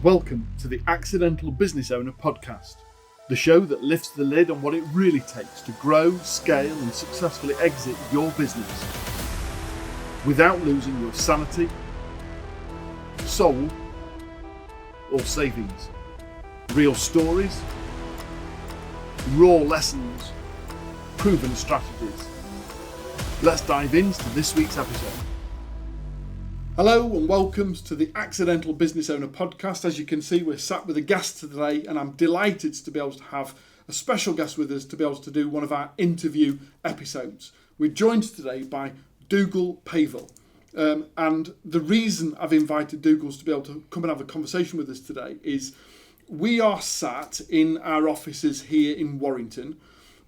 Welcome to the Accidental Business Owner podcast, the show that lifts the lid on what it really takes to grow, scale and successfully exit your business without losing your sanity, soul or savings. Real stories, raw lessons, proven strategies. Let's dive into this week's episode. Hello and welcome to the Accidental Business Owner podcast. As you can see, we're sat with a guest today and I'm delighted to be able to have a special guest with us to be able to do one of our interview episodes. We're joined today by Dougal Paver. And the reason I've invited Dougal to be able to come and have a conversation with us today is we are sat in our offices here in Warrington.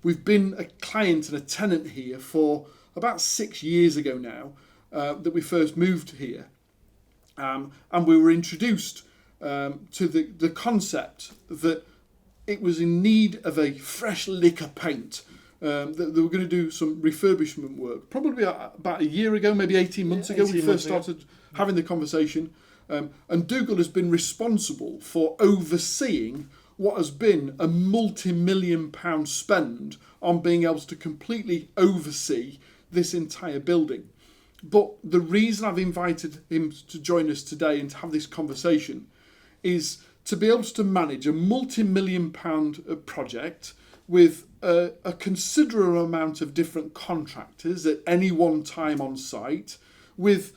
We've been a client and a tenant here for about 6 years ago now. That we first moved here, and we were introduced to the concept that it was in need of a fresh lick of paint, that they were going to do some refurbishment work. Probably about a year ago, maybe 18 months ago, we first started having the conversation, and Dougal has been responsible for overseeing what has been a multi-million-pound spend on being able to completely oversee this entire building. But the reason I've invited him to join us today and to have this conversation is to be able to manage a multi-million-pound project with a considerable amount of different contractors at any one time on site, with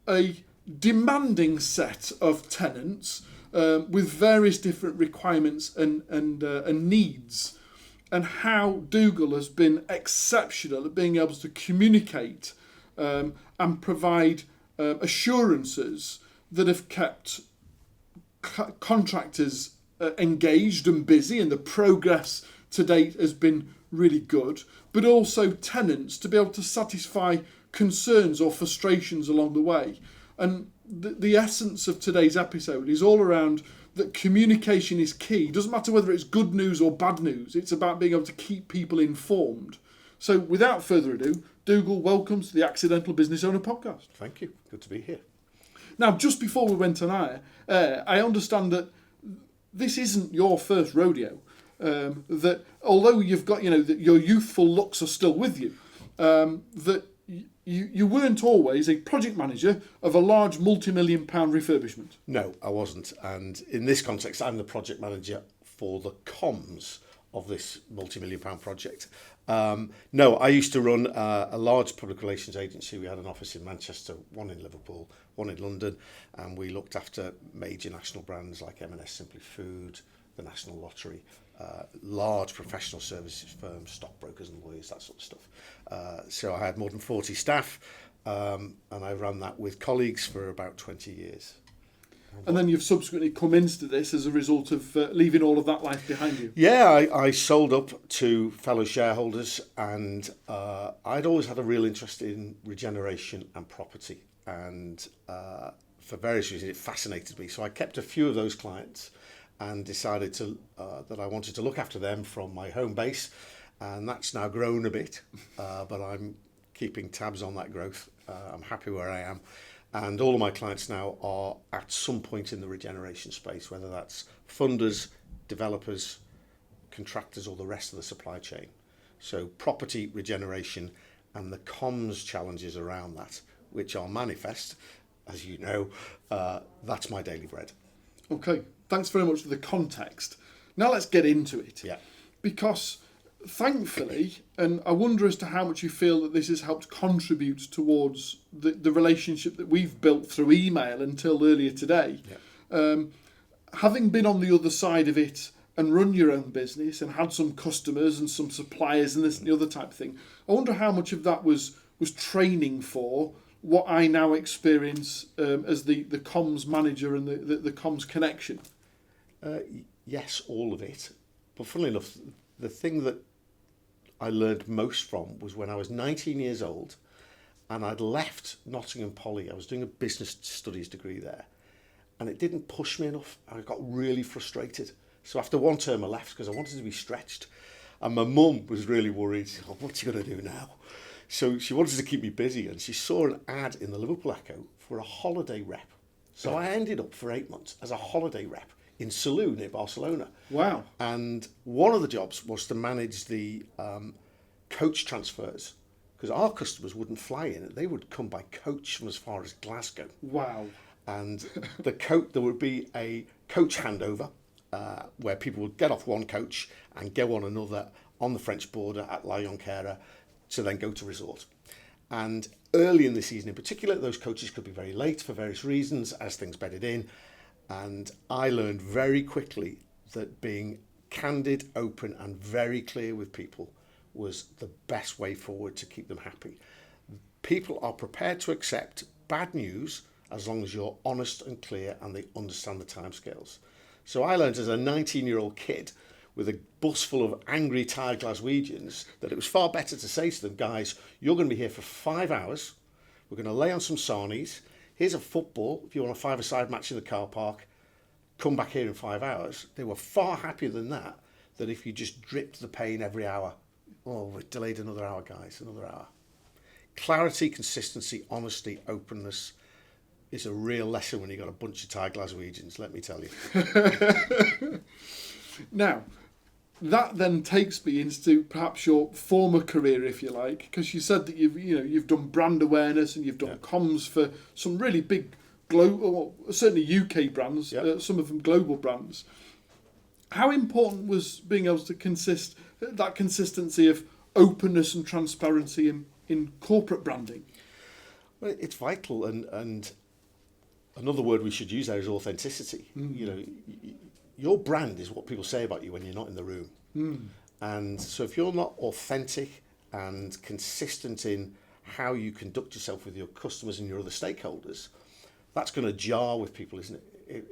a demanding set of tenants with various different requirements and needs, and how Dougal has been exceptional at being able to communicate and provide assurances that have kept contractors engaged and busy, and the progress to date has been really good, but also tenants to be able to satisfy concerns or frustrations along the way. And the essence of today's episode is all around that communication is key. It doesn't matter whether it's good news or bad news, it's about being able to keep people informed. So without further ado, Dougal, welcome to the Accidental Business Owner podcast. Thank you. Good to be here. Now, just before we went on air, I understand that this isn't your first rodeo. That although you've got, that your youthful looks are still with you, that you weren't always a project manager of a large multi-million-pound refurbishment. No, I wasn't. And in this context, I'm the project manager for the comms of this multi-million-pound project. No, I used to run a large public relations agency. We had an office in Manchester, one in Liverpool, one in London, and we looked after major national brands like M&S Simply Food, the National Lottery, large professional services firms, stockbrokers and lawyers, that sort of stuff. So I had more than 40 staff, and I ran that with colleagues for about 20 years. And then you've subsequently come into this as a result of leaving all of that life behind you. Yeah, I sold up to fellow shareholders, and I'd always had a real interest in regeneration and property, and for various reasons it fascinated me. So I kept a few of those clients and decided that I wanted to look after them from my home base, and that's now grown a bit, but I'm keeping tabs on that growth. I'm happy where I am. And all of my clients now are at some point in the regeneration space, whether that's funders, developers, contractors, or the rest of the supply chain. So property regeneration and the comms challenges around that, which are manifest, as you know, that's my daily bread. Okay, thanks very much for the context. Now let's get into it. Yeah. Because thankfully, and I wonder as to how much you feel that this has helped contribute towards the relationship that we've built through email until earlier today. Yeah. Having been on the other side of it and run your own business and had some customers and some suppliers and this and the other type of thing, I wonder how much of that was training for what I now experience as the comms manager and the comms connection. Yes, all of it. But funnily enough, the thing that I learned most from was when I was 19 years old and I'd left Nottingham Poly. I was doing a business studies degree there, and it didn't push me enough. I got really frustrated. So after one term I left because I wanted to be stretched, and my mum was really worried. Oh, what's he going to do now? So she wanted to keep me busy, and she saw an ad in the Liverpool Echo for a holiday rep. So I ended up for 8 months as a holiday rep in Salou near Barcelona. Wow. And one of the jobs was to manage the coach transfers, because our customers wouldn't fly in. They would come by coach from as far as Glasgow. Wow. And there would be a coach handover where people would get off one coach and go on another on the French border at La Jonquera to then go to resort. And early in the season in particular, those coaches could be very late for various reasons as things bedded in. And I learned very quickly that being candid, open, and very clear with people was the best way forward to keep them happy. People are prepared to accept bad news as long as you're honest and clear and they understand the timescales. So I learned as a 19-year-old kid with a bus full of angry, tired Glaswegians that it was far better to say to them, guys, you're going to be here for 5 hours. We're going to lay on some sarnies. Here's a football. If you want a five-a-side match in the car park, come back here in 5 hours. They were far happier than that if you just dripped the pain every hour. Oh, we delayed another hour, guys, another hour. Clarity, consistency, honesty, openness is a real lesson when you've got a bunch of tired Glaswegians, let me tell you. Now, that then takes me into perhaps your former career, if you like, because you said that you've done brand awareness and you've done comms for some really big global, certainly UK brands, some of them global brands. How important was being able to that consistency of openness and transparency in corporate branding? Well, it's vital, and another word we should use there is authenticity. Your brand is what people say about you when you're not in the room. And so if you're not authentic and consistent in how you conduct yourself with your customers and your other stakeholders, that's going to jar with people, isn't it?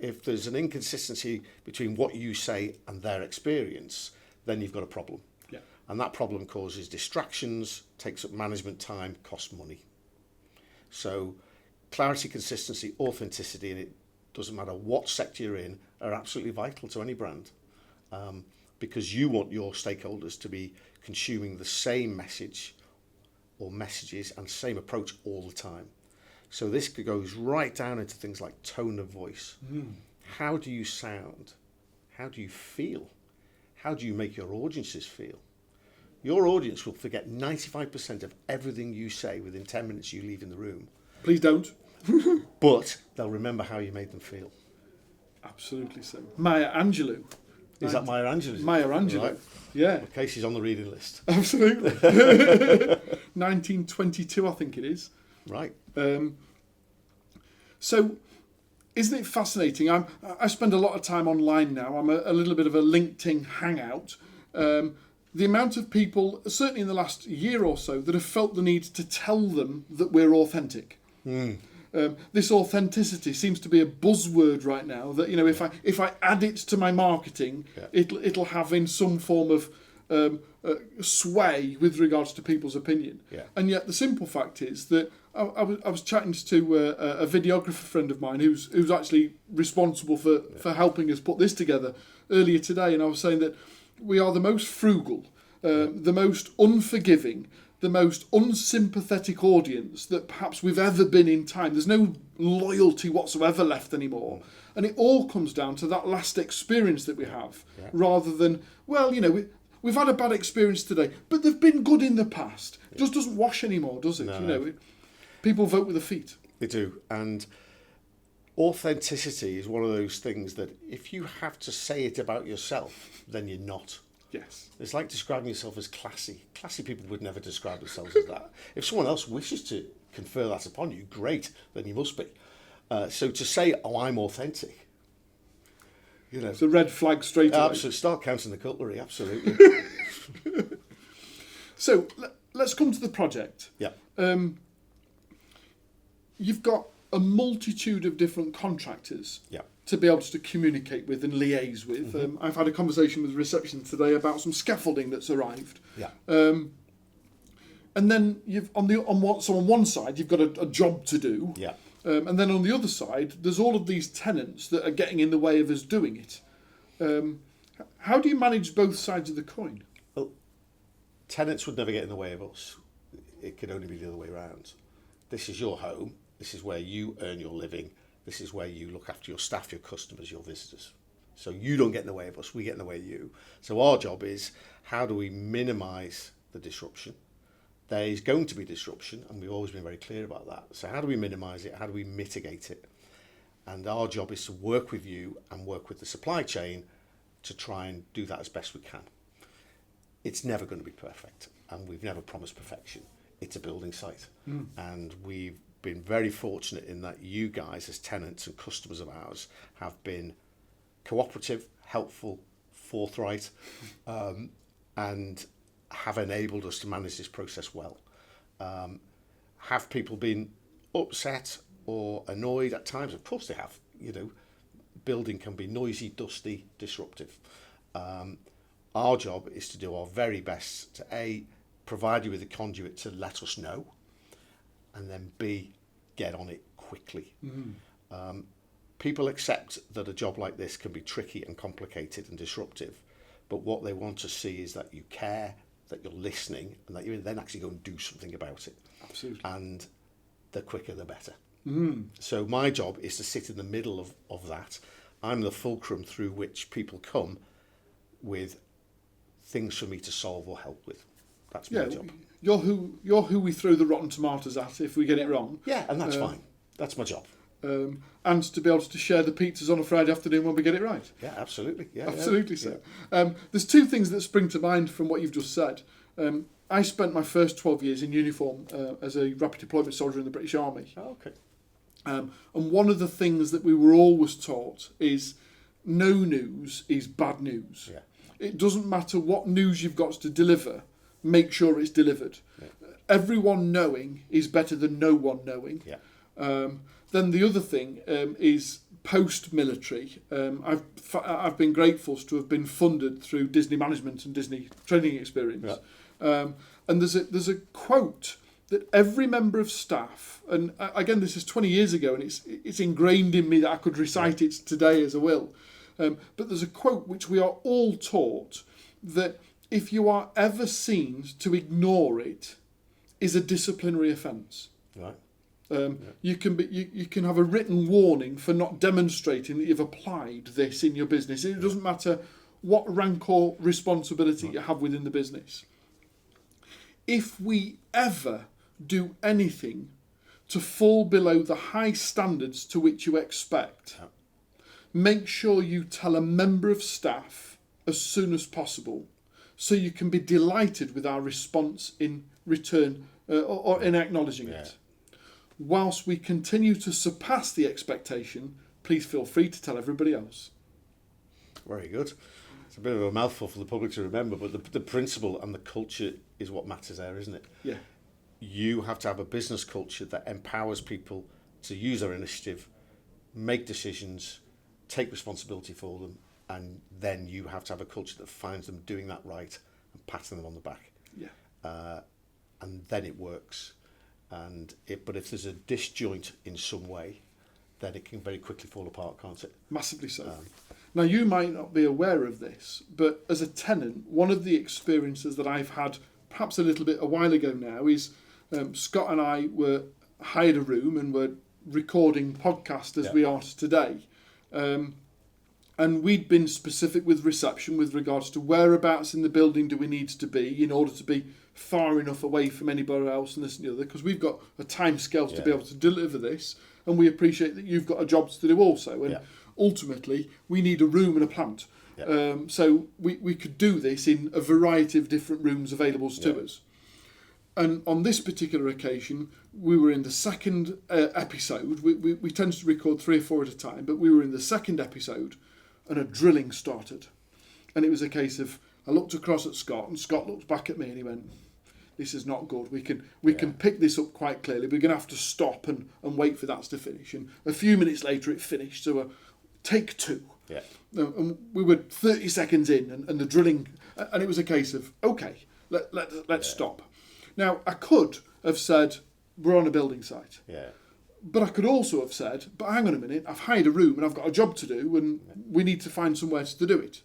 If there's an inconsistency between what you say and their experience, then you've got a problem. Yeah. And that problem causes distractions, takes up management time, costs money. So clarity, consistency, authenticity, and it doesn't matter what sector you're in, are absolutely vital to any brand, because you want your stakeholders to be consuming the same message or messages and same approach all the time. So this goes right down into things like tone of voice. How do you sound? How do you feel? How do you make your audiences feel? Your audience will forget 95% of everything you say within 10 minutes you leave in the room. Please don't. But they'll remember how you made them feel. Absolutely so. Maya Angelou. Is that Maya Angelou? Maya Angelou, right. Yeah. Okay, she's on the reading list. Absolutely. 1922, I think it is. Right. So, isn't it fascinating? I spend a lot of time online now. I'm a little bit of a LinkedIn hangout. The amount of people, certainly in the last year or so, that have felt the need to tell them that we're authentic. This authenticity seems to be a buzzword right now. That if I add it to my marketing, it'll have in some form of sway with regards to people's opinion. Yeah. And yet the simple fact is that I was chatting to a videographer friend of mine who's actually responsible for helping us put this together earlier today, and I was saying that we are the most frugal, the most unforgiving, the most unsympathetic audience that perhaps we've ever been in time. There's no loyalty whatsoever left anymore. And it all comes down to that last experience that we have, rather than, we've had a bad experience today, but they've been good in the past. It just doesn't wash anymore, does it? No. People vote with their feet. They do. And authenticity is one of those things that if you have to say it about yourself, then you're not. Yes. It's like describing yourself as classy. Classy people would never describe themselves as that. If someone else wishes to confer that upon you, great, then you must be. So to say, I'm authentic, it's a red flag straight away. Absolutely. Start counting the cutlery, absolutely. So let's come to the project. Yeah. You've got a multitude of different contractors. Yeah. To be able to communicate with and liaise with. I've had a conversation with reception today about some scaffolding that's arrived. Yeah. And then you've on one side you've got a job to do. Yeah. And then on the other side there's all of these tenants that are getting in the way of us doing it. How do you manage both sides of the coin? Well, tenants would never get in the way of us. It could only be the other way around. This is your home. This is where you earn your living. This is where you look after your staff, your customers, your visitors. So you don't get in the way of us, we get in the way of you. So our job is, how do we minimise the disruption? There is going to be disruption, and we've always been very clear about that. So how do we minimise it? How do we mitigate it? And our job is to work with you and work with the supply chain to try and do that as best we can. It's never going to be perfect, and we've never promised perfection. It's a building site. And we've been very fortunate in that you guys, as tenants and customers of ours, have been cooperative, helpful, forthright, and have enabled us to manage this process well. Have people been upset or annoyed at times? Of course they have. You know, building can be noisy, dusty, disruptive. Our job is to do our very best to A, provide you with a conduit to let us know, and then B, get on it quickly. People accept that a job like this can be tricky and complicated and disruptive, but what they want to see is that you care, that you're listening, and that you then actually go and do something about it. Absolutely. And the quicker the better. So my job is to sit in the middle of that. I'm the fulcrum through which people come with things for me to solve or help with. That's my job. You're who we throw the rotten tomatoes at if we get it wrong. Yeah, and that's fine. That's my job. And to be able to share the pizzas on a Friday afternoon when we get it right. Yeah, absolutely. Yeah, absolutely so. There's two things that spring to mind from what you've just said. I spent my first 12 years in uniform as a rapid deployment soldier in the British Army. Oh, okay. And one of the things that we were always taught is no news is bad news. Yeah. It doesn't matter what news you've got to deliver, make sure it's delivered. Yeah. Everyone knowing is better than no one knowing. Yeah. Then the other thing is post-military. I've been grateful to have been funded through Disney Management and Disney Training Experience. Yeah. And there's a quote that every member of staff, and again this is 20 years ago, and it's ingrained in me that I could recite it today as I will. But there's a quote which we are all taught, that if you are ever seen to ignore it, is a disciplinary offence. Right. You can have a written warning for not demonstrating that you've applied this in your business. It doesn't matter what rank or responsibility you have within the business. If we ever do anything to fall below the high standards to which you expect, make sure you tell a member of staff as soon as possible, so you can be delighted with our response in return or in acknowledging it. Whilst we continue to surpass the expectation, please feel free to tell everybody else. Very good. It's a bit of a mouthful for the public to remember, but the principle and the culture is what matters there, isn't it? Yeah. You have to have a business culture that empowers people to use their initiative, make decisions, take responsibility for them, and then you have to have a culture that finds them doing that right and patting them on the back. Yeah. And then it works. But if there's a disjoint in some way, then it can very quickly fall apart, can't it? Massively so. Now, you might not be aware of this, but as a tenant, one of the experiences that I've had perhaps a little bit a while ago now is Scott and I hired a room and were recording podcast as we are today. And we'd been specific with reception with regards to whereabouts in the building do we need to be in order to be far enough away from anybody else and this and the other, because we've got a time scale to be able to deliver this, and we appreciate that you've got a job to do also. And ultimately, we need a room and a plant. Yeah. So we could do this in a variety of different rooms available to us. And on this particular occasion, we were in the second episode. We tend to record 3 or 4 at a time, but we were in the second episode, and a drilling started. And it was a case of, I looked across at Scott, and Scott looked back at me and he went, this is not good. We can pick this up quite clearly. We're going to have to stop and wait for that to finish. And a few minutes later it finished, so take 2. Yeah. And we were 30 seconds in, and the drilling, and it was a case of, okay, let's stop. Now, I could have said, we're on a building site. Yeah. But I could also have said, but hang on a minute, I've hired a room and I've got a job to do, and we need to find somewhere to do it.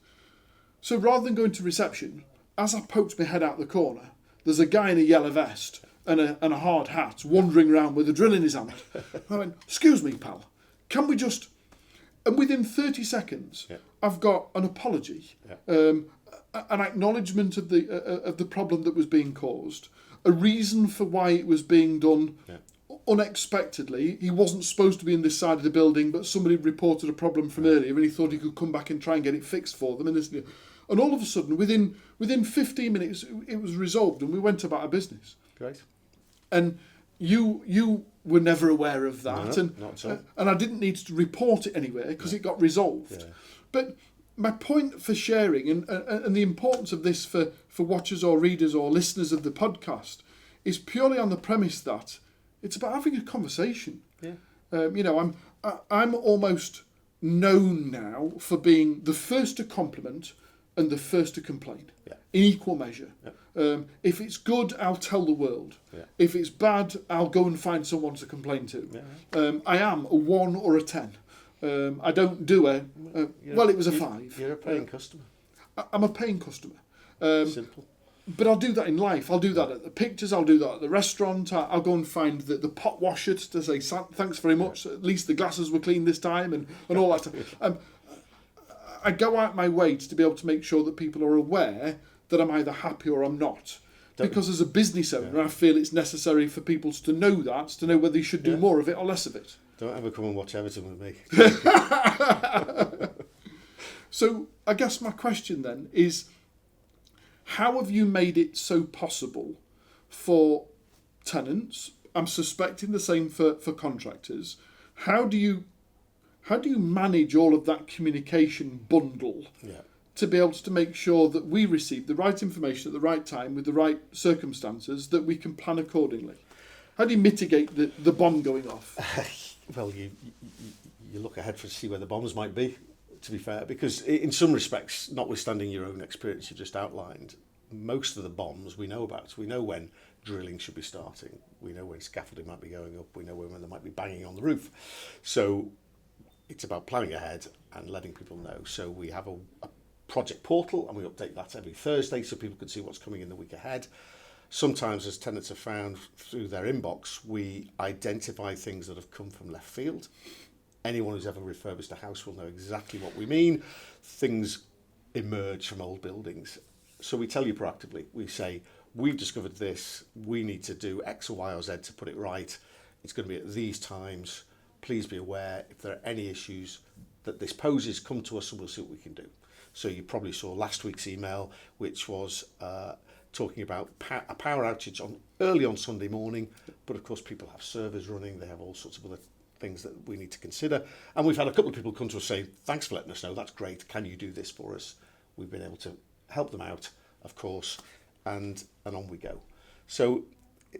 So rather than going to reception, as I poked my head out the corner, there's a guy in a yellow vest and a hard hat wandering around with a drill in his hand. I went, excuse me, pal, can we just... And within 30 seconds, I've got an apology, an acknowledgement of the problem that was being caused, a reason for why it was being done unexpectedly. He wasn't supposed to be in this side of the building, but somebody reported a problem from earlier, and he thought he could come back and try and get it fixed for them. And all of a sudden, within 15 minutes, it was resolved, and we went about our business. Great. And you were never aware of that, No, not at all. And I didn't need to report it anywhere because it got resolved. Yeah. But my point for sharing and the importance of this for watchers or readers or listeners of the podcast is purely on the premise that it's about having a conversation. Yeah. I'm almost known now for being the first to compliment and the first to complain in equal measure. Yeah. If it's good, I'll tell the world. Yeah. If it's bad, I'll go and find someone to complain to. Yeah. I am a 1 or a 10. I don't do it was a 5. You're a paying customer. I'm a paying customer. Simple. But I'll do that in life. I'll do that at the pictures. I'll do that at the restaurant. I'll go and find the pot washer to say thanks very much. At least the glasses were clean this time and all that stuff. I go out my way to be able to make sure that people are aware that I'm either happy or I'm not. Because as a business owner, I feel it's necessary for people to know that, to know whether you should do more of it or less of it. Don't ever come and watch Everton with me. So I guess my question then is, how have you made it so possible for tenants? I'm suspecting the same for contractors. How do you manage all of that communication bundle to be able to make sure that we receive the right information at the right time with the right circumstances, that we can plan accordingly? How do you mitigate the bomb going off? Well, you look ahead to see where the bombs might be, to be fair, because in some respects, notwithstanding your own experience you just outlined, most of the bombs we know about. We know when drilling should be starting. We know when scaffolding might be going up. We know when there might be banging on the roof. So it's about planning ahead and letting people know. So we have a project portal, and we update that every Thursday so people can see what's coming in the week ahead. Sometimes, as tenants have found through their inbox, we identify things that have come from left field. Anyone who's ever refurbished a house will know exactly what we mean. Things emerge from old buildings. So we tell you proactively. We say, we've discovered this. We need to do X or Y or Z to put it right. It's going to be at these times. Please be aware if there are any issues that this poses, come to us and we'll see what we can do. So you probably saw last week's email, which was talking about a power outage early on Sunday morning. But of course, people have servers running. They have all sorts of other things that we need to consider. And we've had a couple of people come to us saying, thanks for letting us know. That's great. Can you do this for us? We've been able to help them out, of course, and on we go. So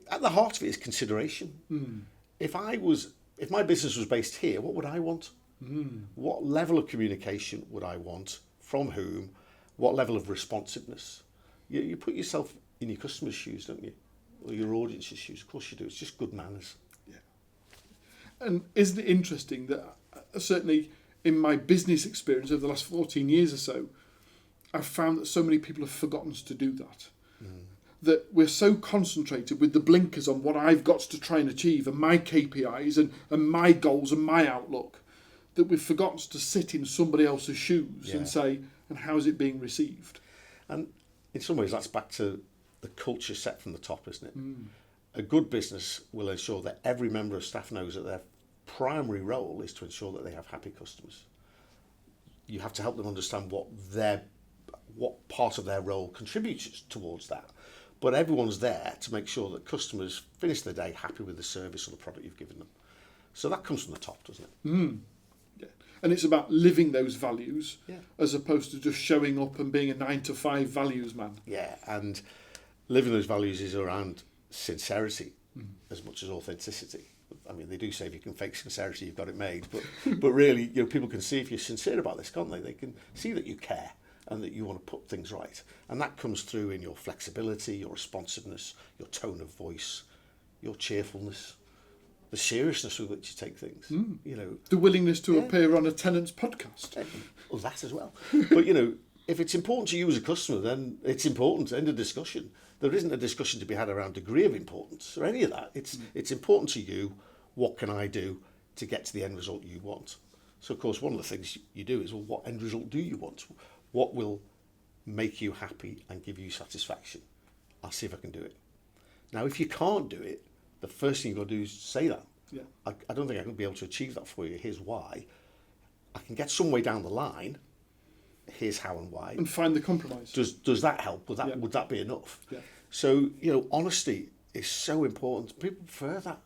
at the heart of it is consideration. If my business was based here, what would I want? What level of communication would I want? From whom? What level of responsiveness? You put yourself in your customer's shoes, don't you? Or your audience's shoes. Of course you do. It's just good manners. Yeah. And isn't it interesting that certainly in my business experience over the last 14 years or so, I've found that so many people have forgotten to do that. That we're so concentrated with the blinkers on what I've got to try and achieve and my KPIs and my goals and my outlook, that we've forgotten to sit in somebody else's shoes and say, and how's it being received? And in some ways, that's back to the culture set from the top, isn't it? A good business will ensure that every member of staff knows that their primary role is to ensure that they have happy customers. You have to help them understand what part of their role contributes towards that. But everyone's there to make sure that customers finish the day happy with the service or the product you've given them. So that comes from the top, doesn't it? Yeah. And it's about living those values as opposed to just showing up and being a 9-to-5 values man. Yeah, and living those values is around sincerity as much as authenticity. I mean, they do say if you can fake sincerity, you've got it made. But really, people can see if you're sincere about this, can't they? They can see that you care and that you want to put things right. And that comes through in your flexibility, your responsiveness, your tone of voice, your cheerfulness, the seriousness with which you take things. The willingness to appear on a tenant's podcast. Well, that as well. But, if it's important to you as a customer, then it's important. End of discussion. There isn't a discussion to be had around degree of importance or any of that. It's important to you. What can I do to get to the end result you want. So, of course, one of the things you do is, well, what end result do you want? What will make you happy and give you satisfaction? I'll see if I can do it. Now, if you can't do it, the first thing you've got to do is say that. Yeah. I don't think I can be able to achieve that for you. Here's why. I can get some way down the line. Here's how and why. And find the compromise. Does that help? Would that be enough? Yeah. So, honesty is so important. People prefer that.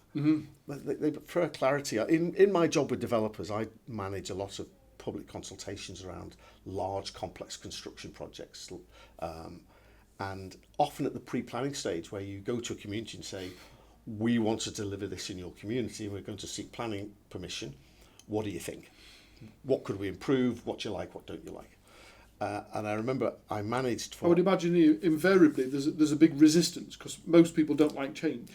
They prefer clarity. In my job with developers, I manage a lot of public consultations around large, complex construction projects. And often at the pre-planning stage, where you go to a community and say, we want to deliver this in your community and we're going to seek planning permission. What do you think? What could we improve? What do you like? What don't you like? And I remember I managed for... I would imagine invariably there's a big resistance because most people don't like change.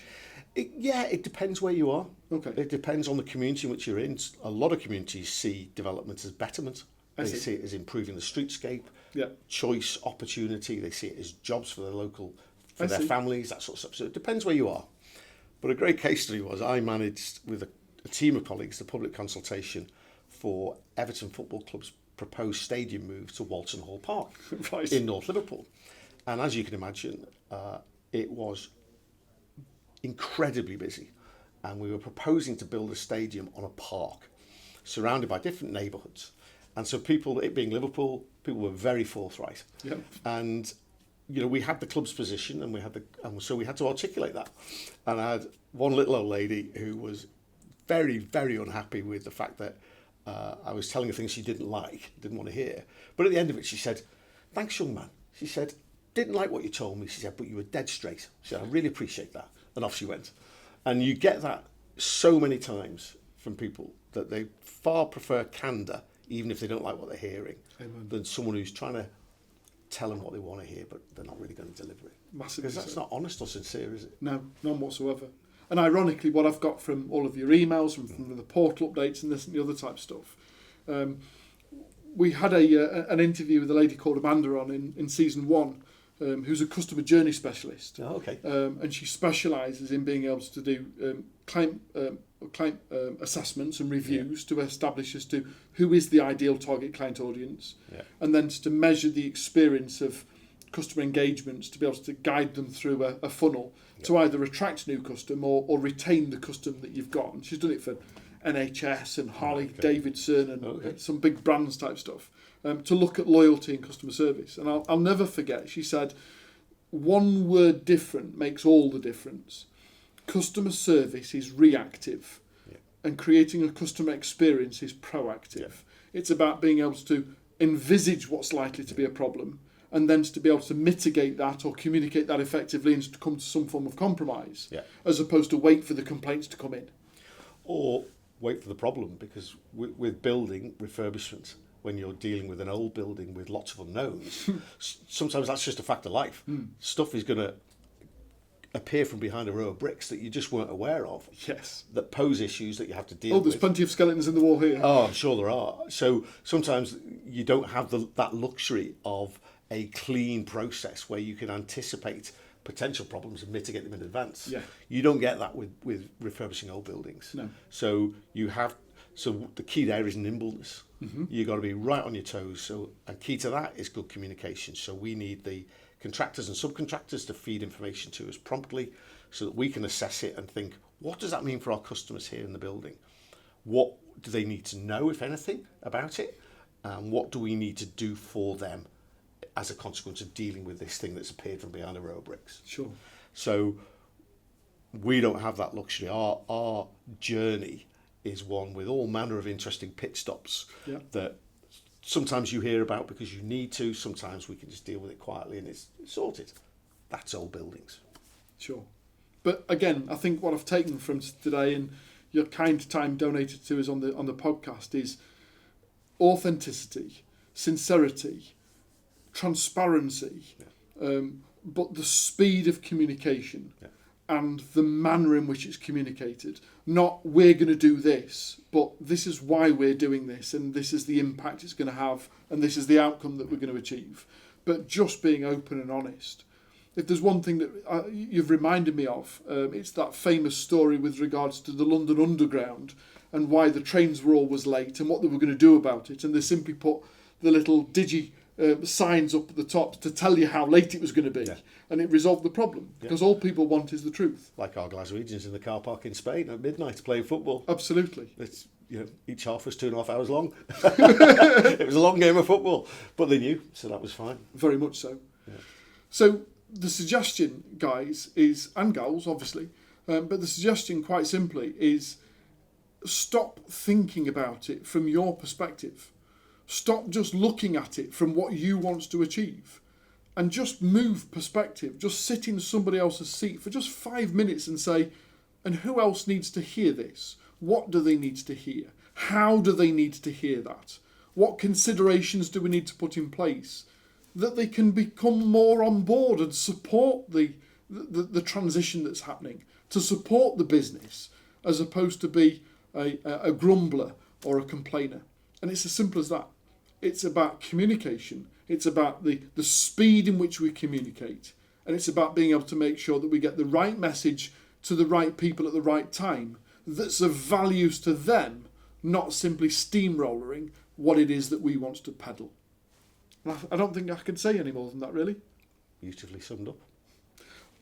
It depends where you are. Okay. It depends on the community in which you're in. A lot of communities see development as betterment. They see it as improving the streetscape, choice, opportunity. They see it as jobs for their families, that sort of stuff. So it depends where you are. But a great case study was I managed with a team of colleagues the public consultation for Everton Football Club's proposed stadium move to Walton Hall Park in North Liverpool. And as you can imagine, it was incredibly busy. And we were proposing to build a stadium on a park surrounded by different neighbourhoods. And so people, it being Liverpool, people were very forthright. Yep. And we had the club's position, and so we had to articulate that. And I had one little old lady who was very, very unhappy with the fact that I was telling her things she didn't want to hear. But at the end of it, she said, "Thanks, young man." She said, "Didn't like what you told me." She said, "But you were dead straight." She said, "I really appreciate that." And off she went. And you get that so many times from people that they far prefer candour, even if they don't like what they're hearing, than someone who's trying to tell them what they want to hear, but they're not really going to deliver it. Massively. Because that's not honest or sincere, is it? No, none whatsoever. And ironically, what I've got from all of your emails, from the portal updates and this and the other type stuff, we had an interview with a lady called Amanda on in season 1, who's a customer journey specialist. Oh, okay. And she specialises in being able to do client assessments and reviews to establish as to who is the ideal target client audience, and then to measure the experience of customer engagements to be able to guide them through a funnel to either attract new custom or retain the custom that you've got. And she's done it for NHS and Harley Davidson and some big brands type stuff, to look at loyalty and customer service. And I'll never forget, she said, one word different makes all the difference. Customer service is reactive and creating a customer experience is proactive. It's about being able to envisage what's likely to be a problem and then to be able to mitigate that or communicate that effectively and to come to some form of compromise, as opposed to wait for the complaints to come in. Or wait for the problem, because with building refurbishment, when you're dealing with an old building with lots of unknowns, sometimes that's just a fact of life. Stuff is going to appear from behind a row of bricks that you just weren't aware of. Yes. That pose issues that you have to deal with. Oh, there's plenty of skeletons in the wall here. Oh, I'm sure there are. So sometimes you don't have that luxury of a clean process where you can anticipate potential problems and mitigate them in advance. Yeah. You don't get that with refurbishing old buildings. No. So the key there is nimbleness. You've got to be right on your toes. And key to that is good communication. So we need the contractors and subcontractors to feed information to us promptly so that we can assess it and think, what does that mean for our customers here in the building? What do they need to know, if anything, about it? And what do we need to do for them as a consequence of dealing with this thing that's appeared from behind a row of bricks? Sure. So we don't have that luxury. Our journey is one with all manner of interesting pit stops that sometimes you hear about because you need to, sometimes we can just deal with it quietly and it's sorted. That's old buildings. Sure. But again, I think what I've taken from today and your kind time donated to us on the podcast is authenticity, sincerity, transparency, but the speed of communication and the manner in which it's communicated. Not we're going to do this, but this is why we're doing this and this is the impact it's going to have and this is the outcome that we're going to achieve. But just being open and honest. If there's one thing that you've reminded me of, it's that famous story with regards to the London Underground and why the trains were always late and what they were going to do about it. And they simply put the little signs up at the top to tell you how late it was going to be. Yeah. And it resolved the problem, because all people want is the truth. Like our Glaswegians in the car park in Spain at midnight playing football. Absolutely. It's, each half was 2.5 hours long. It was a long game of football, but they knew, so that was fine. Very much so. Yeah. So the suggestion, guys, is, and gals, obviously, but the suggestion quite simply is stop thinking about it from your perspective. Stop just looking at it from what you want to achieve, and just move perspective. Just sit in somebody else's seat for just 5 minutes and say, and who else needs to hear this? What do they need to hear? How do they need to hear that? What considerations do we need to put in place that they can become more on board and support the transition that's happening, to support the business, as opposed to be a grumbler or a complainer? And it's as simple as that. It's about communication. It's about the speed in which we communicate. And it's about being able to make sure that we get the right message to the right people at the right time that's of value to them, not simply steamrolling what it is that we want to peddle. I don't think I can say any more than that, really. Beautifully summed up.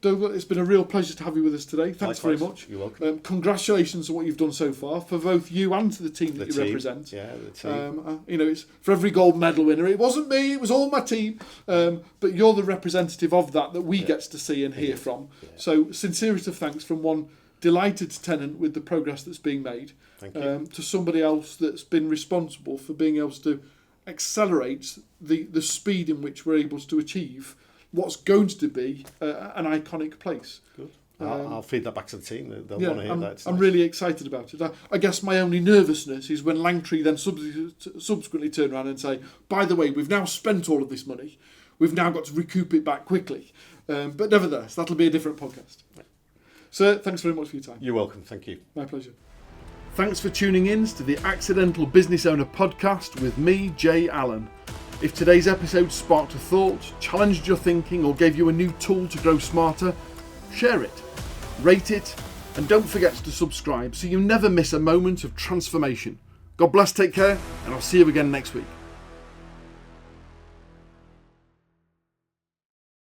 Dougal, it's been a real pleasure to have you with us today. Thanks Likewise. very much. You're welcome. Congratulations on what you've done so far, for both you and the team that you represent. Yeah, the team. It's for every gold medal winner. It wasn't me, it was all my team. But you're the representative of that we get to see and hear from. Yeah. So sincerest of thanks from one delighted tenant with the progress that's being made, Thank you. To somebody else that's been responsible for being able to accelerate the speed in which we're able to achieve what's going to be an iconic place. Good. I'll feed that back to the team. They'll want to hear that. I'm really excited about it. I guess my only nervousness is when Langtree then subsequently turn around and say, by the way, we've now spent all of this money. We've now got to recoup it back quickly. But nevertheless, that'll be a different podcast. Yeah. Sir, thanks very much for your time. You're welcome. Thank you. My pleasure. Thanks for tuning in to the Accidental Business Owner podcast with me, Jay Allen. If today's episode sparked a thought, challenged your thinking, or gave you a new tool to grow smarter, share it, rate it, and don't forget to subscribe so you never miss a moment of transformation. God bless, take care, and I'll see you again next week.